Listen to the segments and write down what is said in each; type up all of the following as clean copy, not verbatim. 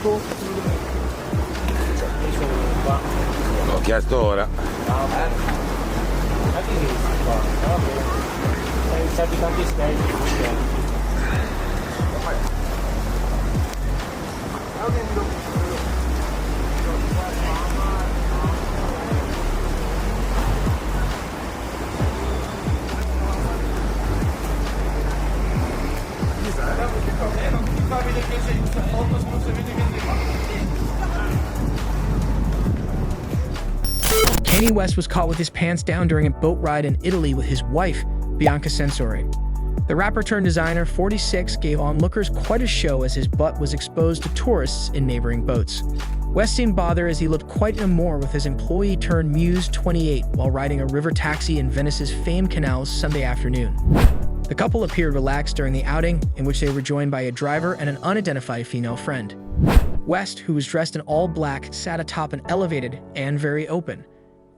L'ho chiesto ora. Kanye West was caught with his pants down during a boat ride in Italy with his wife, Bianca Censori. The rapper turned designer, 46, gave onlookers quite a show as his butt was exposed to tourists in neighboring boats. West seemed bothered as he looked quite in amour with his employee turned muse, 28, while riding a river taxi in Venice's famed canals Sunday afternoon. The couple appeared relaxed during the outing, in which they were joined by a driver and an unidentified female friend. West, who was dressed in all black, sat atop an elevated and very open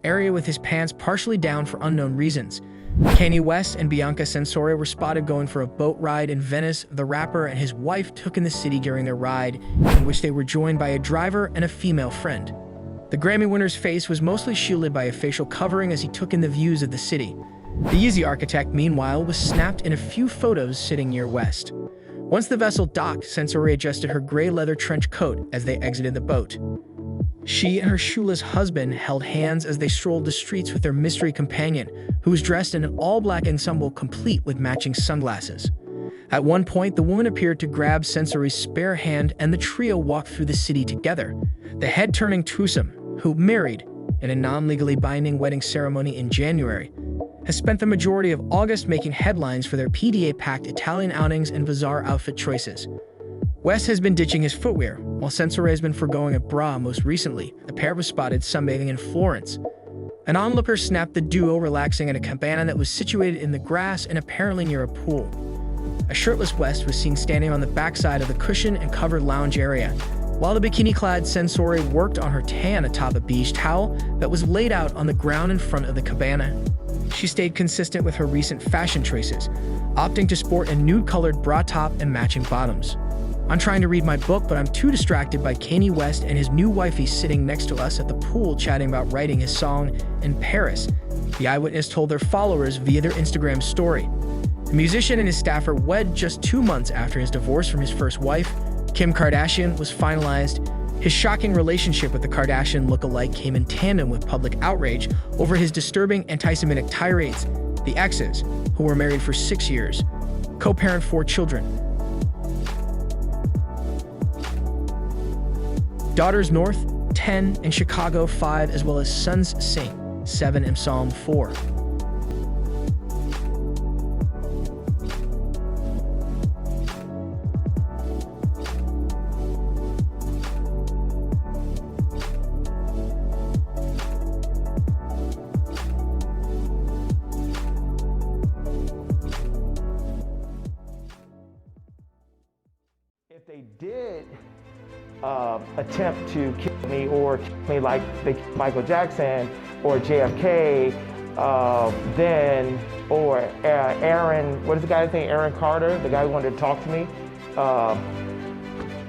area with his pants partially down for unknown reasons. Kanye West and Bianca Censori were spotted going for a boat ride in Venice. The rapper and his wife took in the city during their ride, in which they were joined by a driver and a female friend. The Grammy winner's face was mostly shielded by a facial covering as he took in the views of the city. The Yeezy architect, meanwhile, was snapped in a few photos sitting near West. Once the vessel docked, Censori adjusted her gray leather trench coat as they exited the boat. She and her shoeless husband held hands as they strolled the streets with their mystery companion, who was dressed in an all-black ensemble complete with matching sunglasses. At one point, the woman appeared to grab Censori's spare hand and the trio walked through the city together. The head-turning twosome, who married in a non-legally binding wedding ceremony in January, has spent the majority of August making headlines for their PDA-packed Italian outings and bizarre outfit choices. West has been ditching his footwear, while Censori has been forgoing a bra. Most recently, the pair was spotted sunbathing in Florence. An onlooker snapped the duo relaxing at a cabana that was situated in the grass and apparently near a pool. A shirtless West was seen standing on the backside of the cushion and covered lounge area, while the bikini-clad Censori worked on her tan atop a beige towel that was laid out on the ground in front of the cabana. She stayed consistent with her recent fashion choices, opting to sport a nude-colored bra top and matching bottoms. I'm trying to read my book, but I'm too distracted by Kanye West and his new wifey sitting next to us at the pool chatting about writing his song in Paris, the eyewitness told their followers via their Instagram story. The musician and his staffer wed just 2 months after his divorce from his first wife, Kim Kardashian, was finalized. His shocking relationship with the Kardashian look-alike came in tandem with public outrage over his disturbing anti-Semitic tirades. The exes, who were married for 6 years, co-parent 4 children. Daughters North, 10, and Chicago, 5, as well as sons Saint, 7, and Psalm 4. If they did attempt to kill me or kill me like they killed Michael Jackson or JFK, or Aaron, what is the guy's name? Aaron Carter, the guy who wanted to talk to me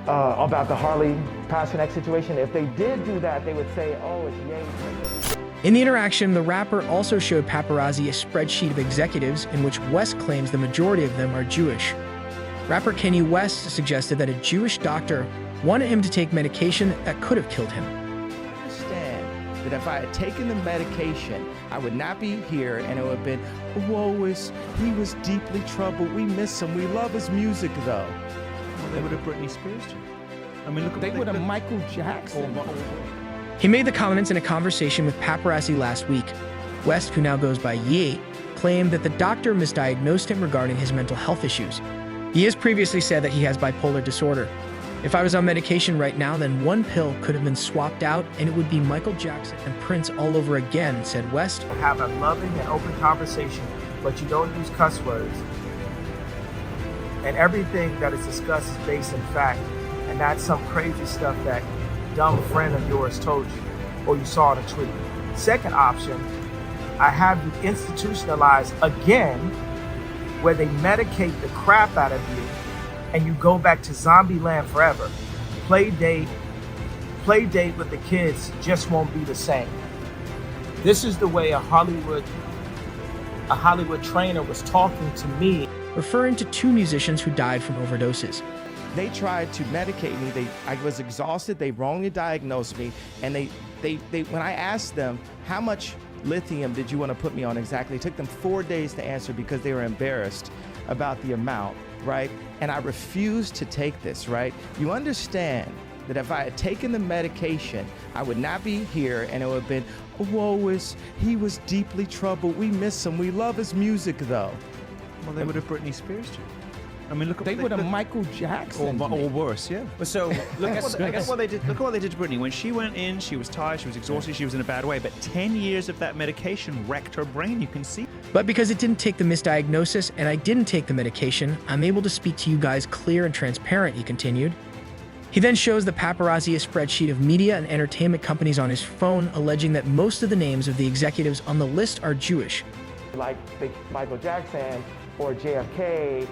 about the Harley Pasternak situation. If they did do that, they would say, oh, it's Ye. In the interaction, the rapper also showed paparazzi a spreadsheet of executives in which West claims the majority of them are Jewish. Rapper Kanye West suggested that a Jewish doctor wanted him to take medication that could have killed him. I understand that if I had taken the medication, I would not be here and it would have been, he was deeply troubled. We miss him. We love his music, though. Well, they would have Britney Spears too. I mean, look at They would have Michael Jackson. He made the comments in a conversation with paparazzi last week. West, who now goes by Ye, claimed that the doctor misdiagnosed him regarding his mental health issues. He has previously said that he has bipolar disorder. If I was on medication right now, then one pill could have been swapped out and it would be Michael Jackson and Prince all over again, said West. Have a loving and open conversation, but you don't use cuss words. And everything that is discussed is based in fact, and not some crazy stuff that dumb friend of yours told you or you saw in a tweet. Second option, I have you institutionalized again, where they medicate the crap out of you and you go back to zombie land forever. play date with the kids just won't be the same. This is the way a Hollywood trainer was talking to me. referring to two musicians who died from overdoses. They tried to medicate me. I was exhausted. They wrongly diagnosed me. And they when I asked them, how much lithium did you want to put me on exactly? It took them 4 days to answer because they were embarrassed about the amount, right? And I refused to take this, right? You understand that if I had taken the medication, I would not be here, and it would have been, he was deeply troubled. We miss him. We love his music, though. Well, they would have Britney Spears you. I mean, look at they would have Michael Jackson, or worse, yeah. Well, so look at what they did. Look at what they did to Britney. When she went in, she was tired, she was exhausted, she was in a bad way. But 10 years of that medication wrecked her brain. You can see. But because it didn't take the misdiagnosis and I didn't take the medication, I'm able to speak to you guys clear and transparent, he continued. He then shows the paparazzi a spreadsheet of media and entertainment companies on his phone, alleging that most of the names of the executives on the list are Jewish. Like Michael Jackson or JFK,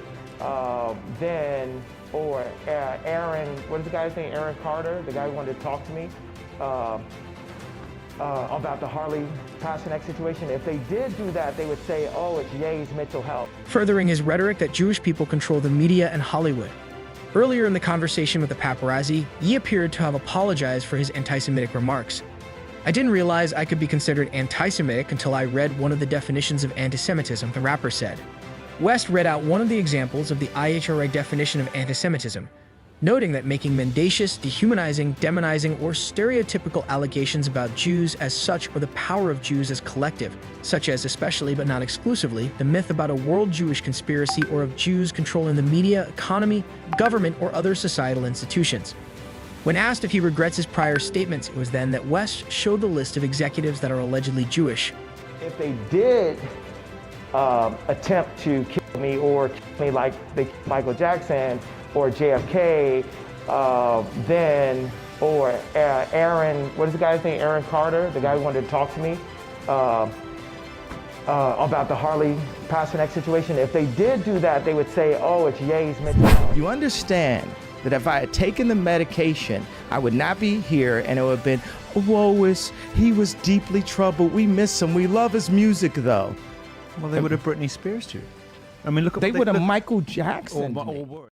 then, or Aaron, what is the guy's name? Aaron Carter, the guy who wanted to talk to me about the Harley Pasternak situation. If they did do that, they would say, oh, it's Ye's mental health. Furthering his rhetoric that Jewish people control the media and Hollywood. Earlier in the conversation with the paparazzi, Ye appeared to have apologized for his anti-Semitic remarks. I didn't realize I could be considered anti-Semitic until I read one of the definitions of anti-Semitism, the rapper said. West read out one of the examples of the IHRA definition of anti-Semitism, noting that making mendacious, dehumanizing, demonizing, or stereotypical allegations about Jews as such or the power of Jews as collective, such as especially but not exclusively the myth about a world Jewish conspiracy or of Jews controlling the media, economy, government, or other societal institutions. When asked if he regrets his prior statements, it was then that West showed the list of executives that are allegedly Jewish. If they did attempt to kill me or kill me like they killed Michael Jackson or JFK, then, or Aaron, what is the guy's name? Aaron Carter, the guy who wanted to talk to me about the Harley Pasternak situation. If they did do that, they would say, oh, it's Ye's mental health. You understand that if I had taken the medication, I would not be here, and it would have been, he was deeply troubled. We miss him. We love his music, though. Well, they would have Britney Spears you. I mean, look at they would have Michael Jackson. Or worse.